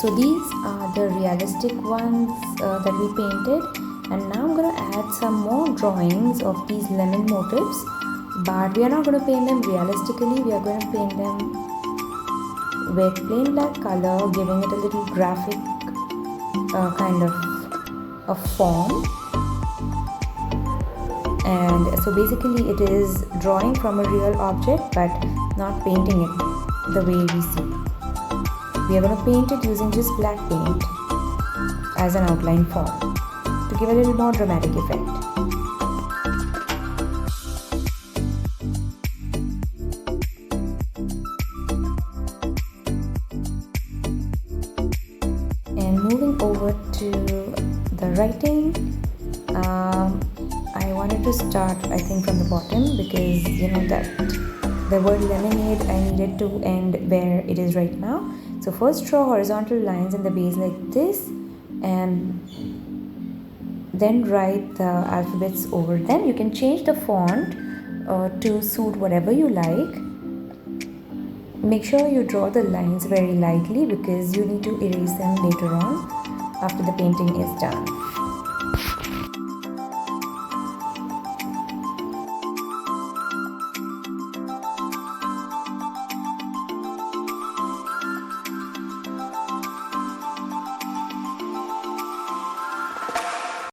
So these are the realistic ones that we painted, and now I'm going to add some more drawings of these lemon motifs, but we are not going to paint them realistically. We are going to paint them with plain black color, giving it a little graphic kind of a form. And so basically it is drawing from a real object but not painting it the way we see. We are going to paint it using just black paint as an outline form to give a little more dramatic effect. And moving over to the writing, I wanted to start from the bottom, because that the word lemonade, I needed to end where it is right now. So first draw horizontal lines in the base like this, and then write the alphabets over them. You can change the font to suit whatever you like. Make sure you draw the lines very lightly, because you need to erase them later on after the painting is done.